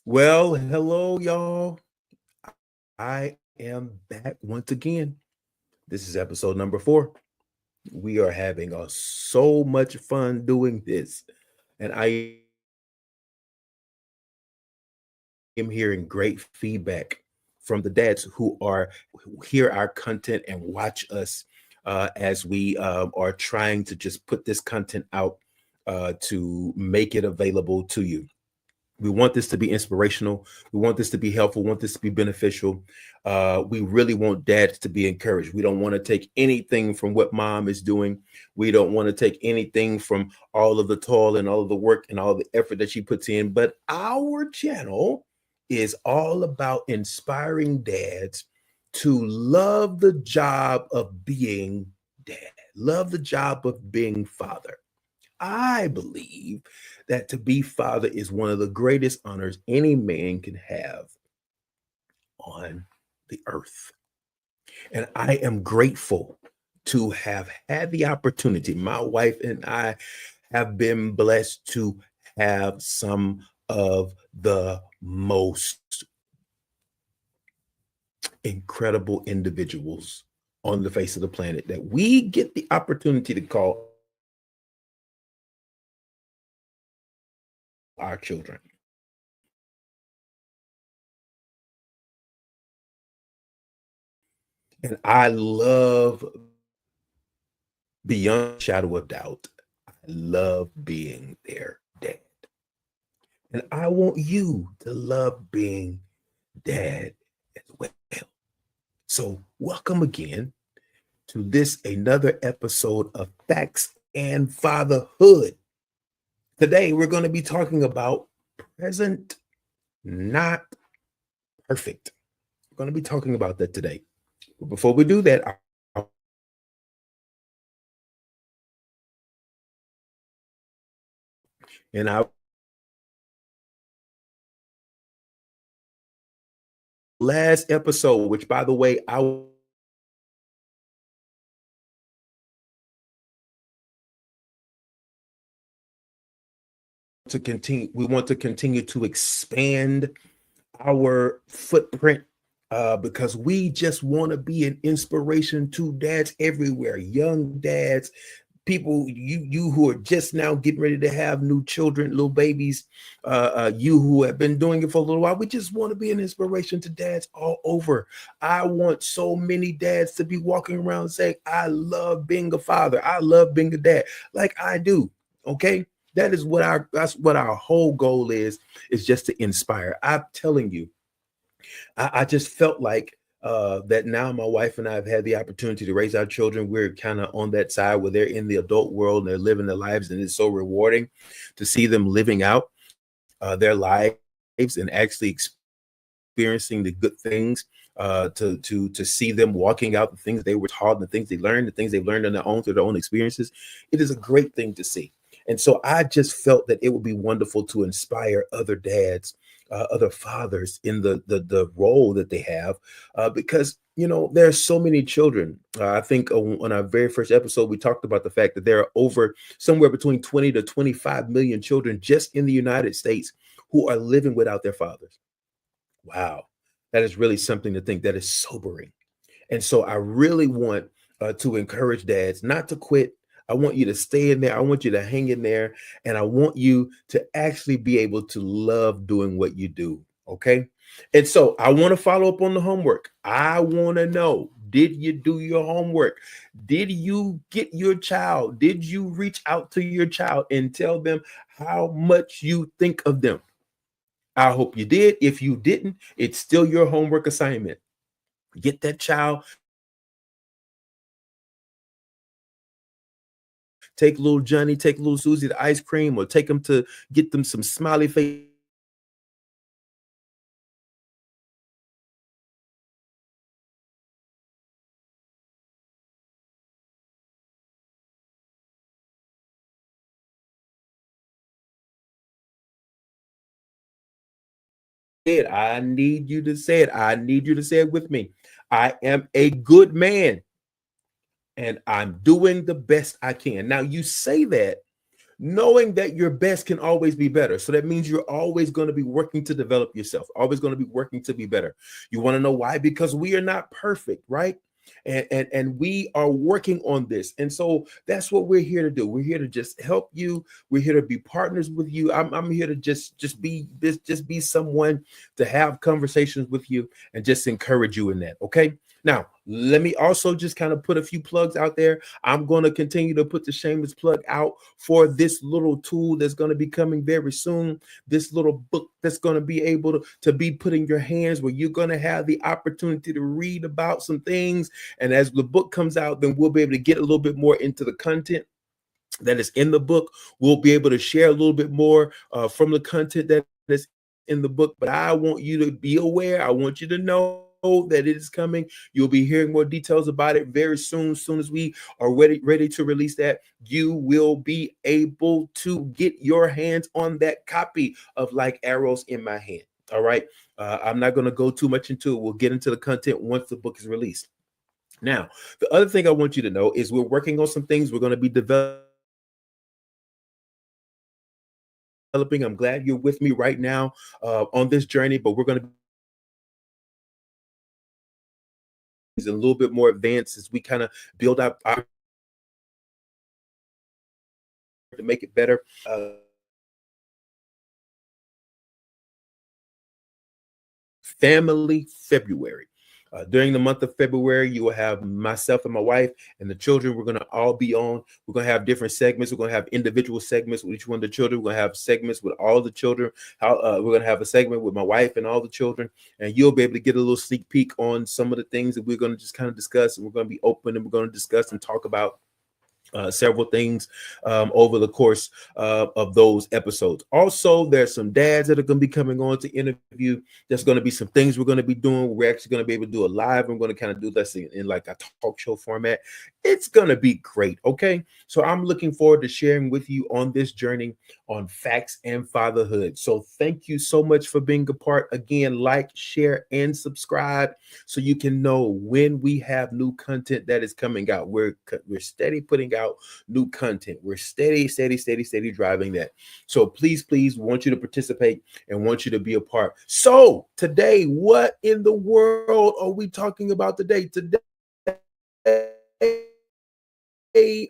Well, hello, y'all. I am back once again. This is episode number 4. We are having so much fun doing this, and I am hearing great feedback from the dads who hear our content and watch us as we are trying to just put this content out to make it available to you. We want this to be inspirational. We want this to be helpful. We want this to be beneficial. We really want dads to be encouraged. We don't want to take anything from what mom is doing. We don't want to take anything from all of the toil and all of the work and all the effort that she puts in. But our channel is all about inspiring dads to love the job of being dad, love the job of being father. I believe that to be father is one of the greatest honors any man can have on the earth. And I am grateful to have had the opportunity. My wife and I have been blessed to have some of the most incredible individuals on the face of the planet that we get the opportunity to call our children. And I love, beyond shadow of doubt, I love being their dad. And I want you to love being dad as well. So welcome again to this another episode of Facts and Fatherhood. Today we're going to be talking about present, not perfect. We're going to be talking about that today. But before we do that, and our last episode, which by the way, we want to continue to expand our footprint because we just want to be an inspiration to dads everywhere, young dads, people you who are just now getting ready to have new children, little babies, you who have been doing it for a little while. We just want to be an inspiration to dads all over. I want so many dads to be walking around saying, I love being a father, I love being a dad, like I do. Okay, that's what our whole goal is just to inspire. I'm telling you, I just felt like that now my wife and I have had the opportunity to raise our children. We're kind of on that side where they're in the adult world and they're living their lives, and it's so rewarding to see them living out their lives and actually experiencing the good things. To see them walking out the things they were taught, and the things they learned, the things they've learned on their own through their own experiences. It is a great thing to see. And so I just felt that it would be wonderful to inspire other dads, other fathers in the role that they have, because there are so many children. I think on our very first episode we talked about the fact that there are over somewhere between 20 to 25 million children just in the United States who are living without their fathers. Wow, that is really something to think. That is sobering. And so I really want to encourage dads not to quit. I want you to stay in there. I want you to hang in there. And I want you to actually be able to love doing what you do. Okay. And so I want to follow up on the homework. I want to know, did you do your homework? Did you get your child? Did you reach out to your child and tell them how much you think of them? I hope you did. If you didn't, it's still your homework assignment. Get that child. Take little Johnny, take little Susie to ice cream, or take them to get them some smiley face. I need you to say it. I need you to say it with me. I am a good man and I'm doing the best I can. Now, you say that knowing that your best can always be better. So that means you're always going to be working to develop yourself, always going to be working to be better. You want to know why? Because we are not perfect, right? And we are working on this. And so that's what we're here to do. We're here to just help you. We're here to be partners with you. I'm here to just be someone to have conversations with you and just encourage you in that. Okay. Now, let me also just kind of put a few plugs out there. I'm going to continue to put the shameless plug out for this little tool that's going to be coming very soon. This little book that's going to be able to be put in your hands, where you're going to have the opportunity to read about some things. And as the book comes out, then we'll be able to get a little bit more into the content that is in the book. We'll be able to share a little bit more from the content that is in the book. But I want you to be aware. I want you to know that it is coming. You'll be hearing more details about it very soon. As soon as we are ready to release that, you will be able to get your hands on that copy of Like Arrows in My Hand. All right. I'm not going to go too much into it. We'll get into the content once the book is released. Now, the other thing I want you to know is we're working on some things we're going to be developing. I'm glad you're with me right now on this journey, but we're going to be a little bit more advanced as we kind of build up our to make it better. Family February. During the month of February, you will have myself and my wife and the children. We're going to all be on. We're going to have different segments. We're going to have individual segments with each one of the children. We're going to have segments with all the children. We're going to have a segment with my wife and all the children. And you'll be able to get a little sneak peek on some of the things that we're going to just kind of discuss. And we're going to be open and we're going to discuss and talk about several things over the course of those episodes. Also, there's some dads that are going to be coming on to interview. There's going to be some things we're going to be doing. We're actually going to be able to do a live. I'm going to kind of do this in like a talk show format. It's going to be great. Okay. So I'm looking forward to sharing with you on this journey on facts and fatherhood. So thank you so much for being a part. Again, like, share, and subscribe so you can know when we have new content that is coming out. We're steady putting out new content. We're steady driving that. So please, want you to participate and want you to be a part. So today, what in the world are we talking about today? Today,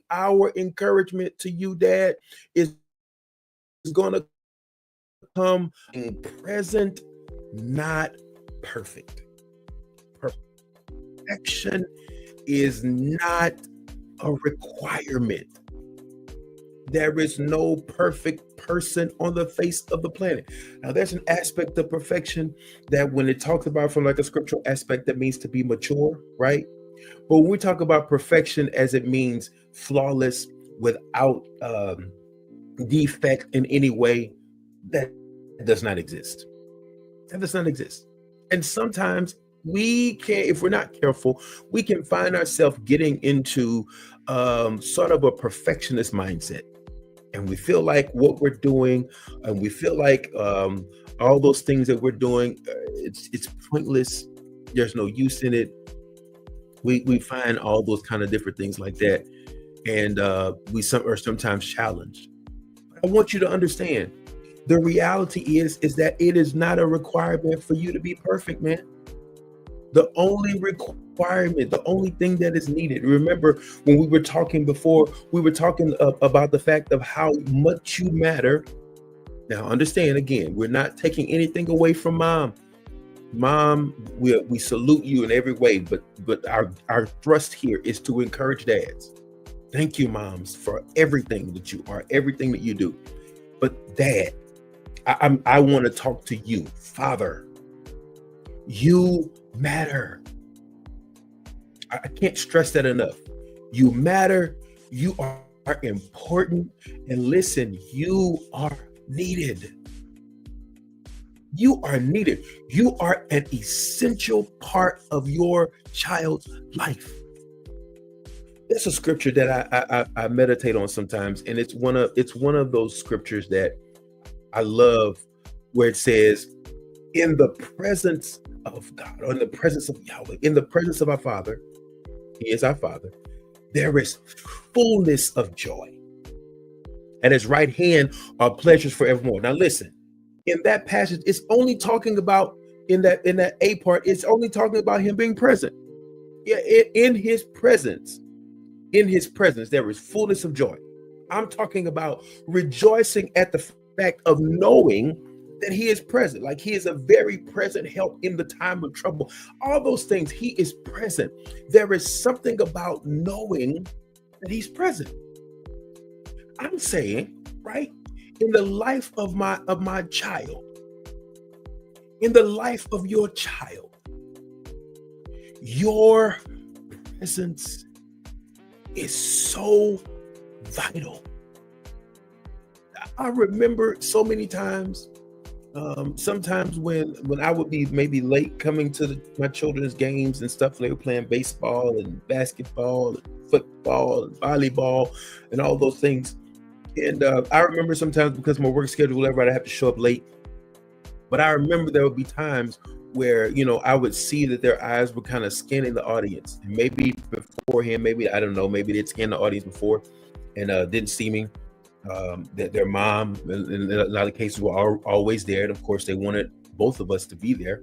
our encouragement to you, Dad, is going to come in present, not perfect. Perfection is not a requirement. There is no perfect person on the face of the planet. Now, there's an aspect of perfection that when it talks about from like a scriptural aspect, that means to be mature, right? But when we talk about perfection as it means flawless, without defect in any way, that does not exist. That does not exist. And sometimes we can, if we're not careful, we can find ourselves getting into sort of a perfectionist mindset. And we feel like what we're doing, and we feel like all those things that we're doing, it's pointless. There's no use in it. We find all those kind of different things like that, and we are sometimes challenged. I want you to understand, the reality is that it is not a requirement for you to be perfect, man. The only requirement, the only thing that is needed. Remember, when we were talking before, we were talking about the fact of how much you matter. Now, understand, again, we're not taking anything away from mom. Mom, we salute you in every way, but our thrust here is to encourage dads. Thank you, moms, for everything that you are, everything that you do. But Dad, I want to talk to you, Father. You matter. I can't stress that enough. You matter. You are important. And listen, you are needed. You are needed. You are an essential part of your child's life. There's a scripture that I meditate on sometimes, and it's one of those scriptures that I love, where it says, in the presence of God, or in the presence of Yahweh, in the presence of our Father, He is our Father, there is fullness of joy. At his right hand are pleasures forevermore. Now listen, in that passage, it's only talking about in that A part, it's only talking about him being present. Yeah, in his presence, there is fullness of joy. I'm talking about rejoicing at the fact of knowing that he is present, like he is a very present help in the time of trouble. All those things, he is present. There is something about knowing that he's present. I'm saying, right, in the life of my child, in the life of your child, your presence is so vital. I remember so many times, sometimes when I would be maybe late coming to my children's games and stuff. They were playing baseball and basketball and football and volleyball and all those things. And I remember sometimes, because my work schedule, whatever, I'd have to show up late. But I remember there would be times where, I would see that their eyes were kind of scanning the audience. And maybe beforehand, maybe, I don't know, maybe they'd scanned the audience before and didn't see me. That their mom, in a lot of cases, were always there. And of course, they wanted both of us to be there.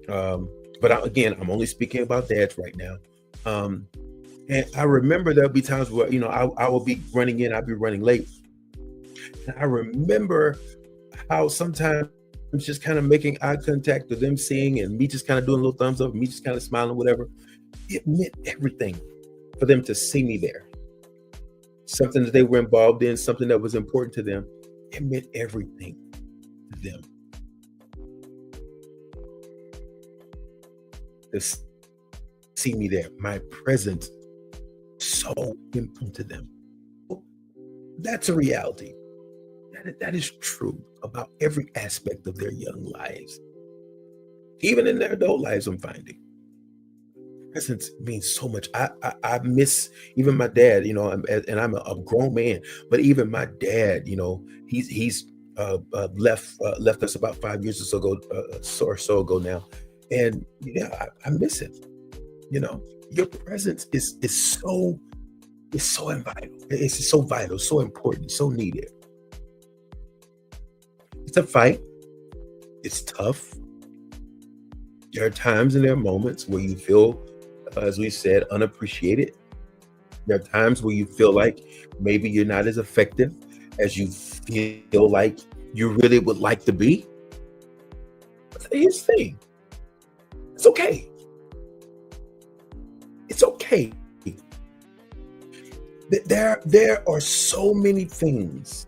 But again, I'm only speaking about dads right now. And I remember there'll be times where, I will be running in, I'll be running late. And I remember how sometimes just kind of making eye contact with them seeing and me just kind of doing a little thumbs up, me just kind of smiling, whatever. It meant everything for them to see me there. Something that they were involved in, something that was important to them. It meant everything to them. To see me there, my presence, so important to them. That's a reality. That is true about every aspect of their young lives. Even in their adult lives, I'm finding. Presence means so much. I miss even my dad, and I'm a grown man, but even my dad, he's left us about 5 years or so ago now. And yeah, I miss him. Your presence is so vital. It's so vital, so important, so needed. It's a fight. It's tough. There are times and there are moments where you feel, as we said, unappreciated. There are times where you feel like maybe you're not as effective as you feel like you really would like to be. But here's the thing. It's okay. It's okay. There are so many things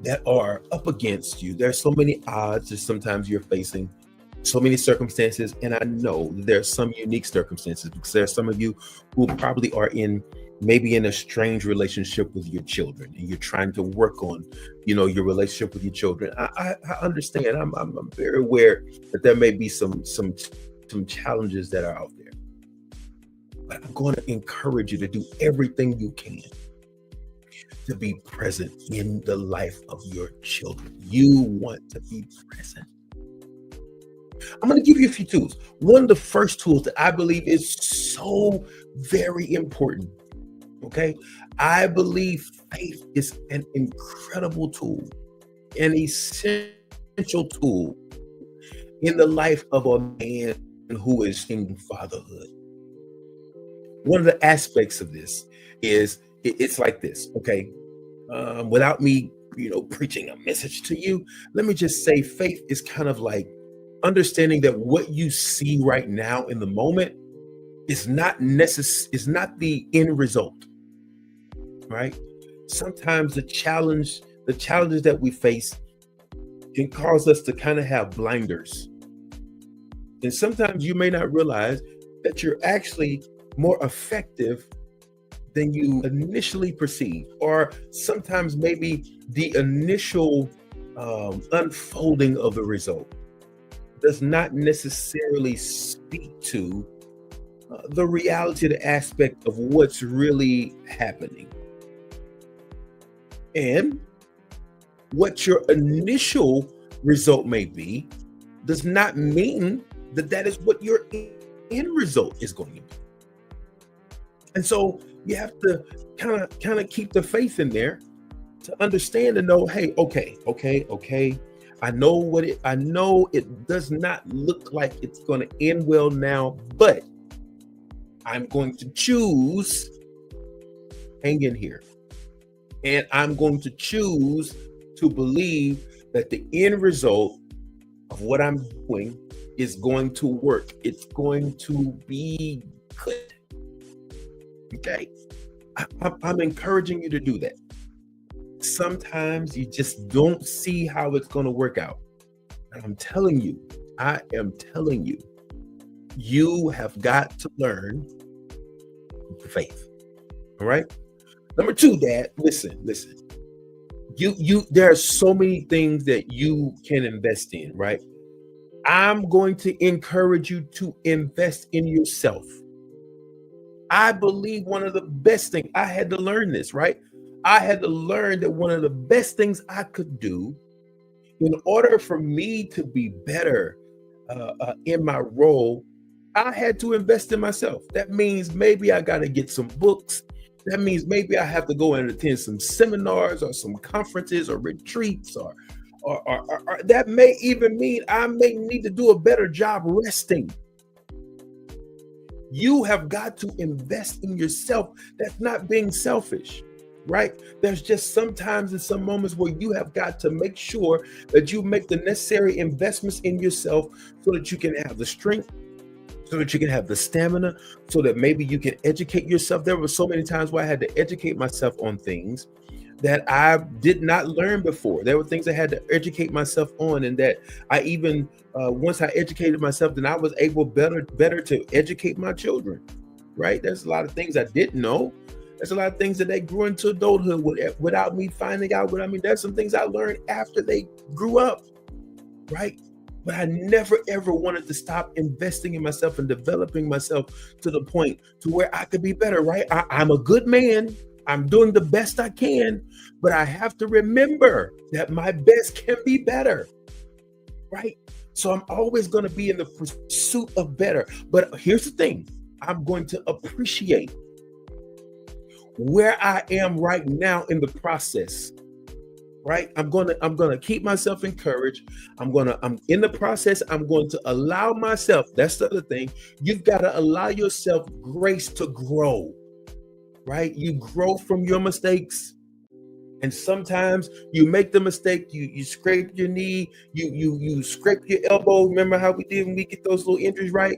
that are up against you. There's so many odds that sometimes you're facing, so many circumstances. And I know there's some unique circumstances because there are some of you who probably are maybe in a strange relationship with your children, and you're trying to work on, your relationship with your children. I understand. I'm very aware that there may be some challenges that are out there. But I'm going to encourage you to do everything you can to be present in the life of your children. You want to be present. I'm going to give you a few tools. One of the first tools that I believe is so very important, okay? I believe faith is an incredible tool, an essential tool in the life of a man who is in fatherhood. One of the aspects of this is it's like this, okay? Without me, preaching a message to you, let me just say faith is kind of like understanding that what you see right now in the moment is not the end result, right? Sometimes the challenges that we face can cause us to kind of have blinders. And sometimes you may not realize that you're actually more effective than you initially perceived, or sometimes maybe the initial unfolding of the result does not necessarily speak to the reality, the aspect of what's really happening. And what your initial result may be does not mean that is what your end result is going to be. And so you have to kind of keep the faith in there to understand and know, hey, okay. I know it does not look like it's going to end well now, but I'm going to choose hang in here. And I'm going to choose to believe that the end result of what I'm doing is going to work. It's going to be good. Okay. I'm encouraging you to do that. Sometimes you just don't see how it's going to work out. And I am telling you, you have got to learn faith. All right. Number two, Dad, listen. There are so many things that you can invest in, right? I'm going to encourage you to invest in yourself. I believe one of the best things, I had to learn this, right? I had to learn that one of the best things I could do in order for me to be better in my role, I had to invest in myself. That means maybe I got to get some books. That means maybe I have to go and attend some seminars or some conferences or retreats, or that may even mean I may need to do a better job resting. You have got to invest in yourself. That's not being selfish, right? There's just sometimes in some moments where you have got to make sure that you make the necessary investments in yourself so that you can have the strength, so that you can have the stamina, so that maybe you can educate yourself. There were so many times where I had to educate myself on things that I did not learn before. There were things I had to educate myself on, and that I even once I educated myself, then I was able better to educate my children. Right? There's a lot of things I didn't know. There's a lot of things that they grew into adulthood without me finding out. There's some things I learned after they grew up. Right? But I never, ever wanted to stop investing in myself and developing myself to the point to where I could be better, right? I'm a good man. I'm doing the best I can, but I have to remember that my best can be better, right? So I'm always going to be in the pursuit of better. But here's the thing. I'm going to appreciate where I am right now in the process. Right? I'm gonna keep myself encouraged. I'm in the process. I'm going to allow myself. That's the other thing. You've got to allow yourself grace to grow. Right? You grow from your mistakes. And sometimes you make the mistake, you scrape your knee, you scrape your elbow. Remember how we did when we get those little injuries, right?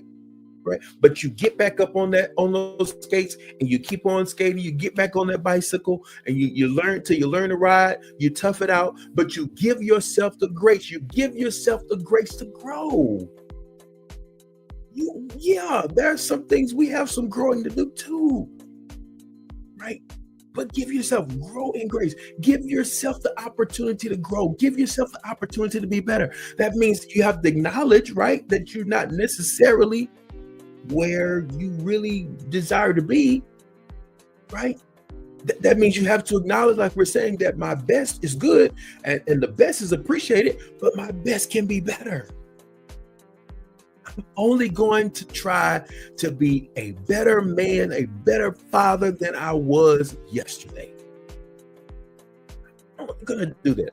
Right. But you get back up on those skates and you keep on skating, you get back on that bicycle and you learn to ride, you tough it out, but you give yourself the grace. You give yourself the grace to grow. There are some things we have some growing to do too. Right? But give yourself grow in grace. Give yourself the opportunity to grow. Give yourself the opportunity to be better. That means you have to acknowledge, right, that you're not necessarily where you really desire to be, right? That means you have to acknowledge, like we're saying, that my best is good and the best is appreciated, but my best can be better. I'm only going to try to be a better man, a better father than I was yesterday. I'm going to do that.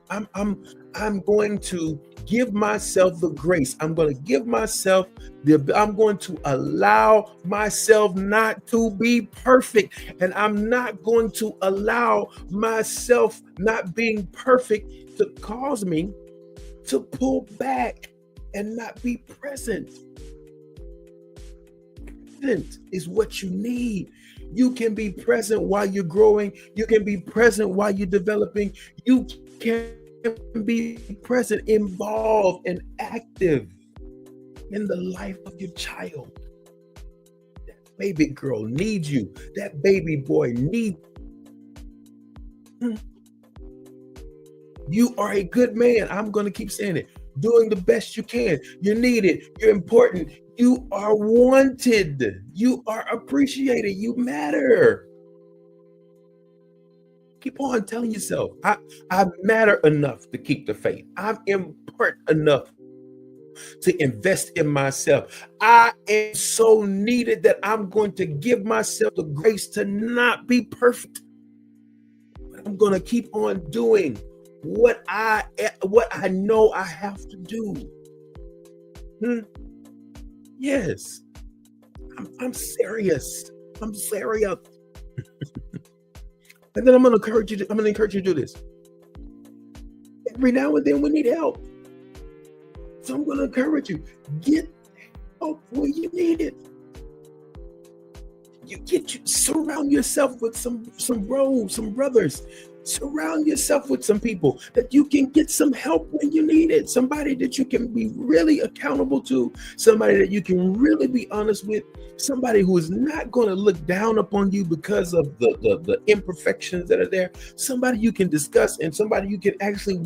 I'm going to give myself the grace. I'm going to allow myself not to be perfect. And I'm not going to allow myself not being perfect to cause me to pull back and not be present. Present is what you need. You can be present while you're growing. You can be present while you're developing. You can be present, involved, and active in the life of your child. That baby girl needs you. That baby boy needs you. You are a good man. I'm going to keep saying it. Doing the best you can. You're needed. You're important. You are wanted. You are appreciated. You matter. Keep on telling yourself, I matter enough to keep the faith. I'm important enough to invest in myself. I am so needed that I'm going to give myself the grace to not be perfect, but I'm going to keep on doing what I know I have to do. Yes, I'm serious. I'm serious. And then I'm going to encourage you to do this. Every now and then we need help. So I'm going to encourage you, get help where you need it. Surround yourself with some bros, some brothers. Surround yourself with some people that you can get some help when you need it. Somebody that you can be really accountable to. Somebody that you can really be honest with. Somebody who is not going to look down upon you because of the imperfections that are there. Somebody you can discuss and somebody you can actually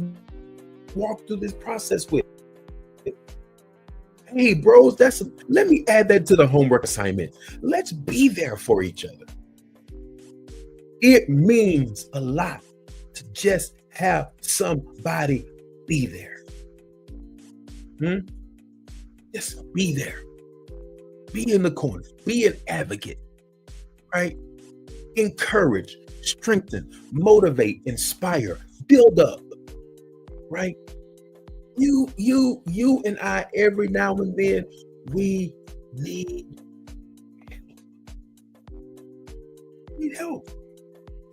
walk through this process with. Hey, bros, let me add that to the homework assignment. Let's be there for each other. It means a lot to just have somebody be there. Just be there. Be in the corner. Be an advocate, right? Encourage, strengthen, motivate, inspire, build up, right? You and I, every now and then, we need help.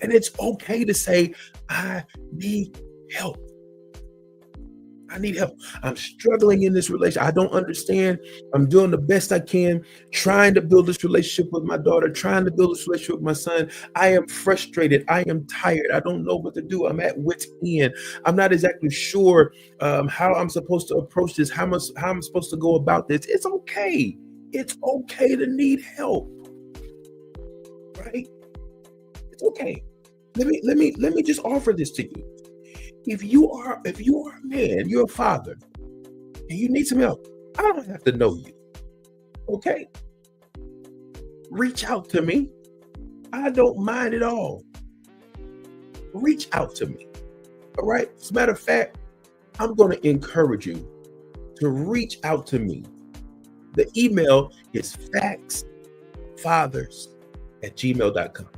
And it's okay to say, I need help. I need help. I'm struggling in this relationship. I don't understand. I'm doing the best I can, trying to build this relationship with my daughter, trying to build this relationship with my son. I am frustrated. I am tired. I don't know what to do. I'm at wit's end. I'm not exactly sure how I'm supposed to approach this, how I'm supposed to go about this. It's okay. It's okay to need help. Right? It's okay. Let me just offer this to you. If you are a man, you're a father, and you need some help, I don't have to know you. Okay? Reach out to me. I don't mind at all. Reach out to me. All right? As a matter of fact, I'm going to encourage you to reach out to me. The email is factsfathers@gmail.com.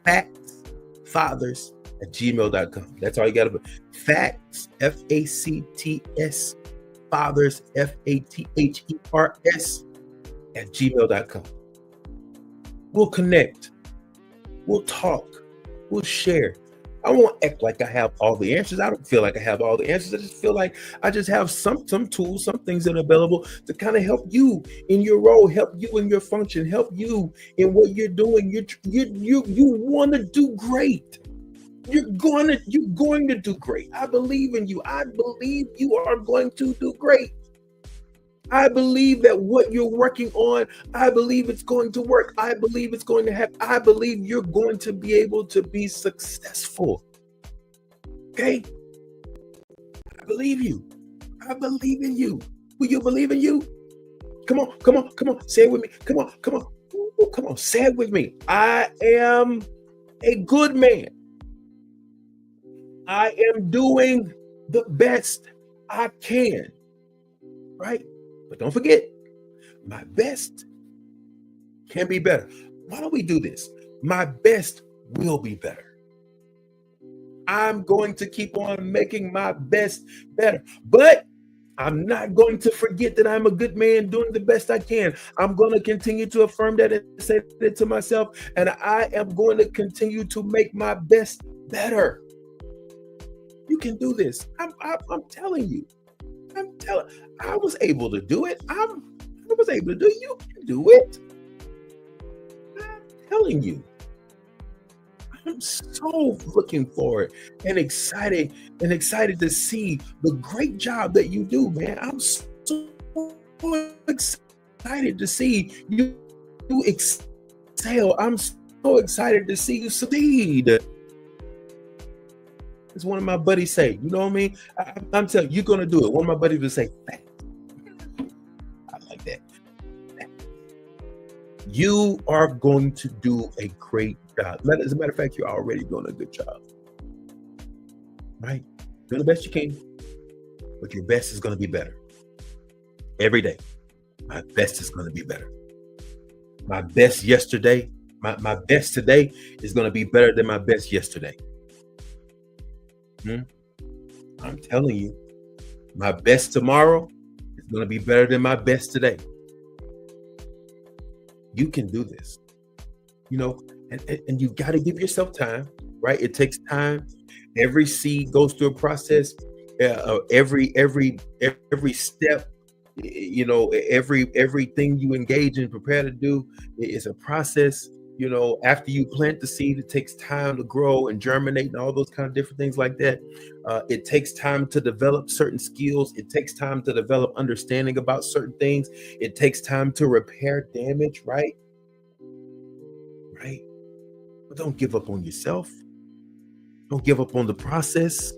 Factsfathers@gmail.com. That's all you got to put. Facts, FACTS, fathers, FATHERS@gmail.com. We'll connect. We'll talk. We'll share. I won't act like I have all the answers. I don't feel like I have all the answers. I just feel like I just have some tools, some things that are available to kind of help you in your role, help you in your function, help you in what you're doing. You want to do great. You're going to do great. I believe in you. I believe you are going to do great. I believe that what you're working on, I believe it's going to work. I believe it's going to happen. I believe you're going to be able to be successful. Okay? I believe you. I believe in you. Will you believe in you? Come on. Say it with me. Come on. Ooh, come on. Say it with me. I am a good man. I am doing the best I can. Right? But don't forget, my best can be better. Why don't we do this? My best will be better. I'm going to keep on making my best better. But I'm not going to forget that I'm a good man doing the best I can. I'm going to continue to affirm that and say that to myself. And I am going to continue to make my best better. You can do this. I'm telling you. I was able to do it. I was able to do it. You can do it. I'm telling you. I'm so looking forward and excited to see the great job that you do, man. I'm so excited to see you excel. I'm so excited to see you succeed. As one of my buddies say, you know what I mean? I'm telling you, you're going to do it. One of my buddies would say, I like that. You are going to do a great job. As a matter of fact, you're already doing a good job. Right? Do the best you can, but your best is going to be better. Every day, my best is going to be better. My best yesterday, My best today is going to be better than my best yesterday. Hmm? I'm telling you, my best tomorrow is going to be better than my best today. You can do this, you know, and you've got to give yourself time, right? It takes time. Every seed goes through a process. Every step, everything you engage and prepare to do is a process. After you plant the seed, it takes time to grow and germinate and all those kind of different things like that. It takes time to develop certain skills. It takes time to develop understanding about certain things. It takes time to repair damage, right? Right. But don't give up on yourself. Don't give up on the process.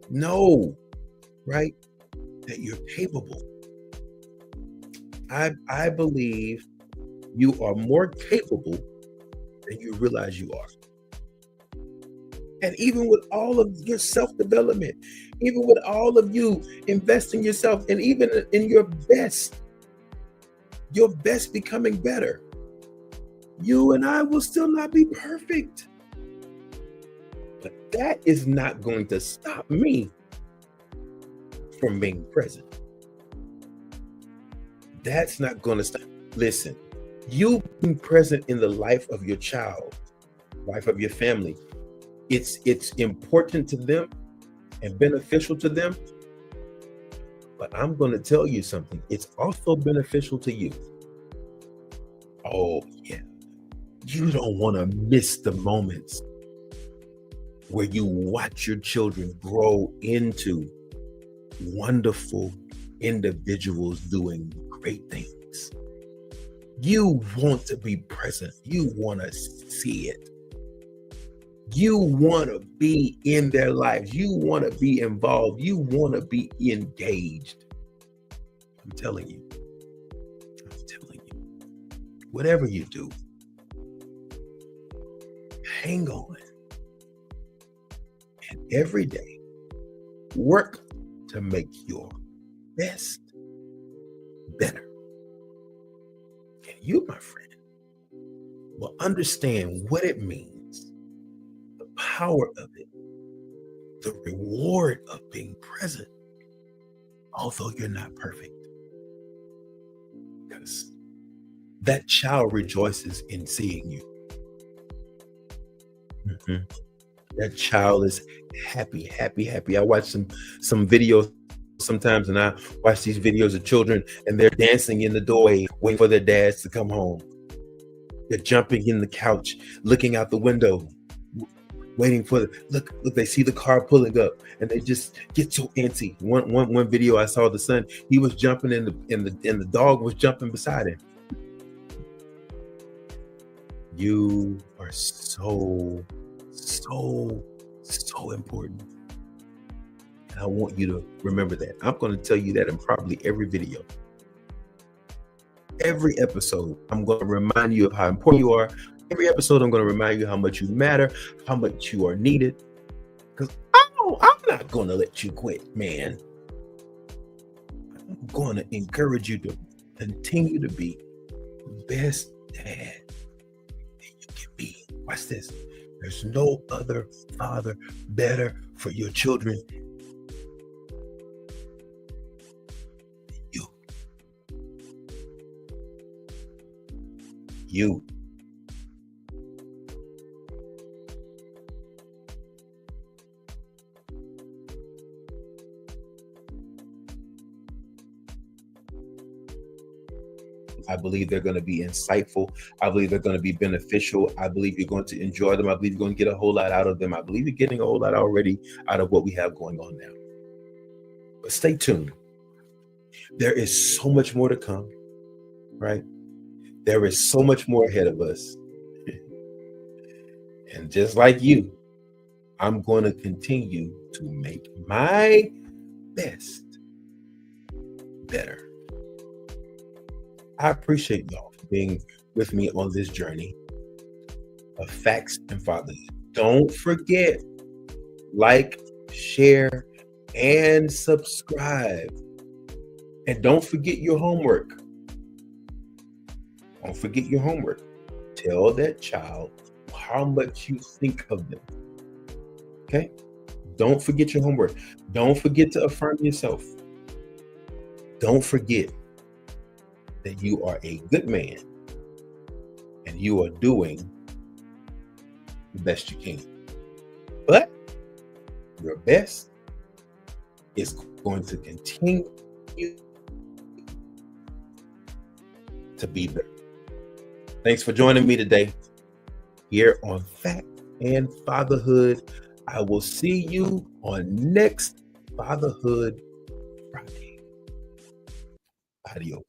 Know, right, that you're capable. I believe you are more capable than you realize you are. And even with all of your self-development, even with all of you investing yourself, and even in your best becoming better, you and I will still not be perfect. But that is not going to stop me from being present. That's not going to stop. Listen, you being present in the life of your child, life of your family, it's important to them and beneficial to them. But I'm going to tell you something. It's also beneficial to you. Oh, yeah. You don't want to miss the moments where you watch your children grow into wonderful individuals doing great things. You want to be present. You want to see it. You want to be in their lives. You want to be involved. You want to be engaged. I'm telling you. Whatever you do, hang on. And every day, work to make your best better. And you, my friend, will understand what it means, the power of it, the reward of being present, although you're not perfect. Because that child rejoices in seeing you. Mm-hmm. That child is happy. I watch some videos sometimes, and I watch these videos of children, and they're dancing in the doorway, waiting for their dads to come home. They're jumping in the couch, looking out the window, waiting for look. They see the car pulling up, and they just get so antsy. One video I saw, the son, he was jumping and the dog was jumping beside him. You are so important. And I want you to remember that. I'm going to tell you that in probably every video. Every episode, I'm going to remind you of how important you are. Every episode, I'm going to remind you how much you matter, how much you are needed. Because I'm not going to let you quit, man. I'm going to encourage you to continue to be the best dad that you can be. Watch this. There's no other father better for your children than you. You. I believe they're going to be insightful. I believe they're going to be beneficial. I believe you're going to enjoy them. I believe you're going to get a whole lot out of them. I believe you're getting a whole lot already out of what we have going on now. But stay tuned. There is so much more to come, right? There is so much more ahead of us. And just like you, I'm going to continue to make my best better. I appreciate y'all for being with me on this journey of facts and fatherhood. Don't forget, like, share, and subscribe. And don't forget your homework. Don't forget your homework. tell that child how much you think of them. Okay? Don't forget your homework. Don't forget to affirm yourself. Don't forget that you are a good man and you are doing the best you can. But your best is going to continue to be better. Thanks for joining me today here on Fact and Fatherhood. I will see you on next Fatherhood Friday. Adios.